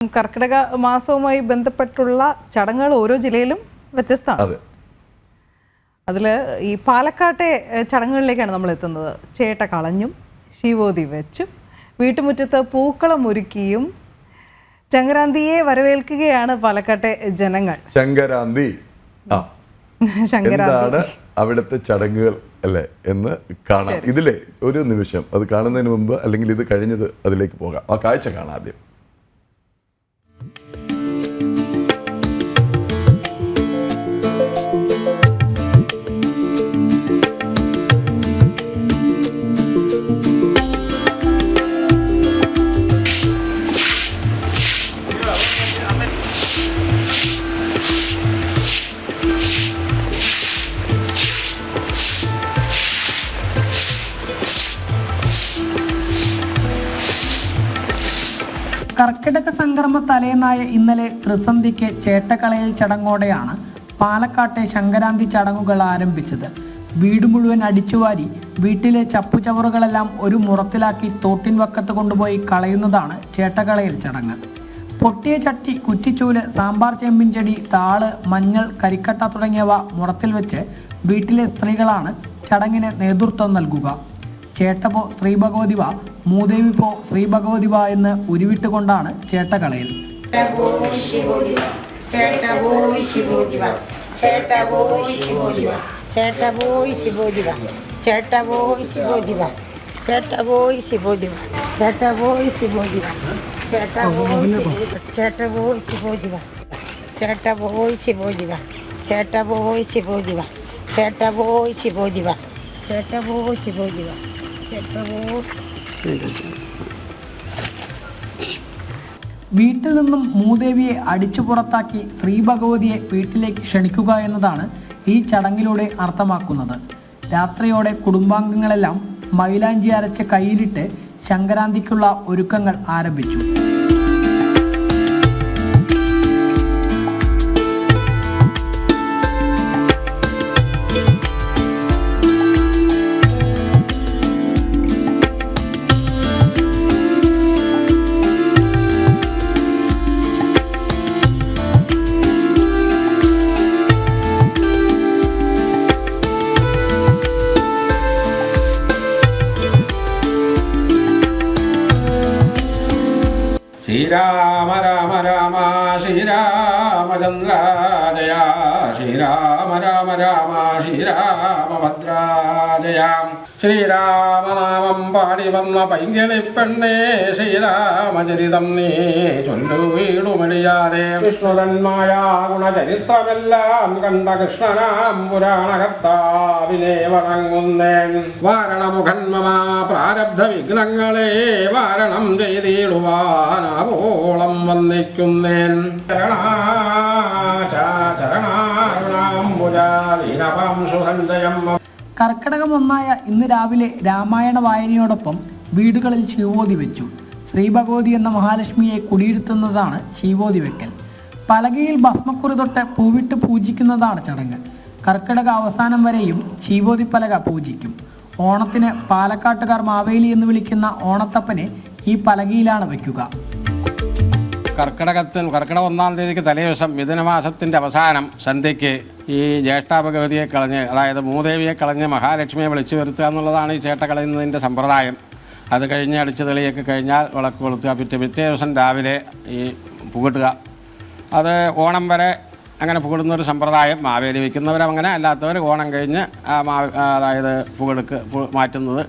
കർക്കിടക മാസവുമായി ബന്ധപ്പെട്ടുള്ള ചടങ്ങുകൾ ഓരോ ജില്ലയിലും വ്യത്യസ്തമാണ്. അതിൽ ഈ പാലക്കാട്ടെ ചടങ്ങുകളിലേക്കാണ് നമ്മൾ എത്തുന്നത്. ചേട്ട കളഞ്ഞും ശിവോതി വെച്ചും വീട്ടുമുറ്റത്ത് പൂക്കളം ഒരുക്കിയും സംക്രാന്തിയെ വരവേൽക്കുകയാണ് പാലക്കാട്ടെ ജനങ്ങൾ. സംക്രാന്തി എന്താണ് അവിടുത്തെ ചടങ്ങുകൾ അല്ലേ എന്ന് കാണാം. ഇതിലെ ഒരു നിമിഷം അത് കാണുന്നതിന് മുമ്പ് അല്ലെങ്കിൽ ഇത് കഴിഞ്ഞത് അതിലേക്ക് പോകാം. ആ കാഴ്ച കാണാം ആദ്യം. കർക്കിടക സംക്രമ തലേന്നായ ഇന്നലെ ത്രിസന്ധിക്ക് ചേട്ടക്കളയിൽ ചടങ്ങോടെയാണ് പാലക്കാട്ടെ സംക്രാന്തി ചടങ്ങുകൾ ആരംഭിച്ചത്. വീട് മുഴുവൻ അടിച്ചുവാരി വീട്ടിലെ ചപ്പുചവറുകളെല്ലാം ഒരു മുറത്തിലാക്കി തോട്ടിൻ വക്കത്ത് കൊണ്ടുപോയി കളയുന്നതാണ് ചേട്ടക്കളയിൽ ചടങ്ങ്. പൊട്ടിയ ചട്ടി, കുറ്റിച്ചൂല്, സാമ്പാർ ചേമ്പിൻ ചെടി, താള്, മഞ്ഞൾ, കരിക്കട്ട തുടങ്ങിയവ മുറത്തിൽ വെച്ച് വീട്ടിലെ സ്ത്രീകളാണ് ചടങ്ങിന് നേതൃത്വം നൽകുക. ചേട്ടപ്പോ ശ്രീ ഭഗവതിവ, മൂദേവി പോ ശ്രീ ഭഗവതിവ എന്ന് ഉരുവിട്ടുകൊണ്ടാണ് ചേട്ടക്കളയിൽ. വീട്ടിൽ നിന്നും മൂദേവിയെ അടിച്ചു പുറത്താക്കി ശ്രീ ഭഗവതിയെ വീട്ടിലേക്ക് ക്ഷണിക്കുക എന്നതാണ് ഈ ചടങ്ങിലൂടെ അർത്ഥമാക്കുന്നത്. രാത്രിയോടെ കുടുംബാംഗങ്ങളെല്ലാം മൈലാഞ്ചി അരച്ച് കയ്യിലിട്ട് സംക്രാന്തിക്കുള്ള ഒരുക്കങ്ങൾ ആരംഭിച്ചു. ശ്രീരാമ രാമ രാമ ശ്രീരാമചന്ദ്ര ജയ ശ്രീരാമ രാമ രാമ ശ്രീരാമഭദ്രാജയ. ശ്രീരാമനാമം പാടി വന്ന പൈങ്കിളിപ്പെണ്ണേ ശ്രീരാമചരിതം നീ ചൊല്ലു വീടുമടിയാതെ. വിഷ്ണുതന്മായ ഗുണചരിത്രമെല്ലാം കണ്ട കൃഷ്ണനാം പുരാണകർത്താവിനെ വണങ്ങുന്നേൻ. വാരണമുഖൻ മമ പ്രാരബ്ധ വിഘ്നങ്ങളെ വാരണം ചെയ്തിടുവാനാവോളം വന്നിക്കുന്നേൻ. കർക്കിടകം 1 ഇന്ന് രാവിലെ രാമായണ വായനയോടൊപ്പം വീടുകളിൽ ശിവോതി വെച്ചു. ശ്രീ ഭഗവതി എന്ന മഹാലക്ഷ്മിയെ കുടിയിരുത്തുന്നതാണ് ശിവോതി വെക്കൽ. പലകയിൽ ഭസ്മക്കുറി തൊട്ട് പൂവിട്ട് പൂജിക്കുന്നതാണ് ചടങ്ങ്. കർക്കിടക അവസാനം വരെയും ശിവോതി പലക പൂജിക്കും. ഓണത്തിന് പാലക്കാട്ടുകാർ മാവേലി എന്ന് വിളിക്കുന്ന ഓണത്തപ്പനെ ഈ പലകയിലാണ് വയ്ക്കുക. കർക്കിടക 1 തീയതിക്ക് തലേദിവസം മിഥുനമാസത്തിൻ്റെ അവസാനം സന്ധ്യയ്ക്ക് ഈ ജ്യേഷ്ഠ ഭഗവതിയെ കളഞ്ഞ്, അതായത് മൂദേവിയെ കളഞ്ഞ് മഹാലക്ഷ്മിയെ വിളിച്ചു വരുത്തുക എന്നുള്ളതാണ് ഈ ചേട്ട കളയുന്നതിൻ്റെ സമ്പ്രദായം. അത് കഴിഞ്ഞ് അടിച്ചു തെളിയൊക്കെ കഴിഞ്ഞാൽ വിളക്ക് കൊളുത്തുക. പിറ്റേ ദിവസം രാവിലെ ഈ പുകിട്ടുക. അത് ഓണം വരെ അങ്ങനെ പുകിടുന്നൊരു സമ്പ്രദായം. മാവേലി വയ്ക്കുന്നവരങ്ങനെ, അല്ലാത്തവർ ഓണം കഴിഞ്ഞ് അതായത് മാറ്റുന്നത്.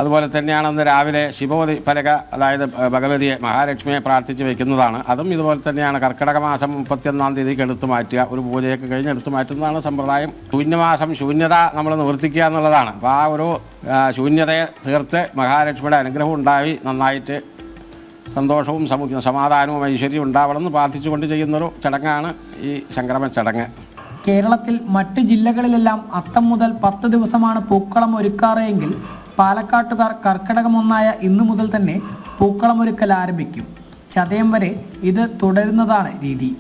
അതുപോലെ തന്നെയാണ് അന്ന് രാവിലെ ശിവോതി പലക, അതായത് ഭഗവതിയെ മഹാലക്ഷ്മിയെ പ്രാർത്ഥിച്ച് വയ്ക്കുന്നതാണ്. അതും ഇതുപോലെ തന്നെയാണ്. കർക്കിടക മാസം 31 തീയതിക്ക് എടുത്തു മാറ്റുക. ഒരു പൂജയൊക്കെ കഴിഞ്ഞ് എടുത്തു മാറ്റുന്നതാണ് സമ്പ്രദായം. ശൂന്യമാസം ശൂന്യത നമ്മൾ നിവർത്തിക്കുക എന്നുള്ളതാണ്. അപ്പോൾ ആ ഒരു ശൂന്യതയെ തീർത്ത് മഹാലക്ഷ്മിയുടെ അനുഗ്രഹം ഉണ്ടായി നന്നായിട്ട് സന്തോഷവും സമാധാനവും ഐശ്വര്യവും ഉണ്ടാവണമെന്ന് പ്രാർത്ഥിച്ചുകൊണ്ട് ചെയ്യുന്നൊരു ചടങ്ങാണ് ഈ സംക്രമ ചടങ്ങ്. കേരളത്തിൽ മറ്റ് ജില്ലകളിലെല്ലാം അത്തം മുതൽ 10 ദിവസമാണ് പൂക്കളം ഒരുക്കാറ് എങ്കിൽ പാലക്കാട്ടുകാർ കർക്കിടകം 1 ഇന്നു മുതൽ തന്നെ പൂക്കളമൊരുക്കൽ ആരംഭിക്കും. ചതയം വരെ ഇത് തുടരുന്നതാണ് രീതി.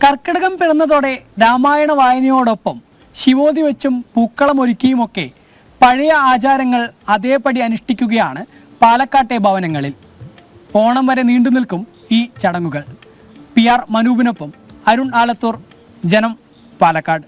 കർക്കിടകം പിറന്നതോടെ രാമായണ വായനയോടൊപ്പം ശിവോതി വെച്ചും പൂക്കളമൊരുക്കിയുമൊക്കെ പഴയ ആചാരങ്ങൾ അതേപടി അനുഷ്ഠിക്കുകയാണ് പാലക്കാട്ടെ ഭവനങ്ങളിൽ. ഓണം വരെ നീണ്ടു നിൽക്കും ഈ ചടങ്ങുകൾ. PR മനൂപിനൊപ്പം അരുൺ ആലത്തൂർ, ജനം, പാലക്കാട്.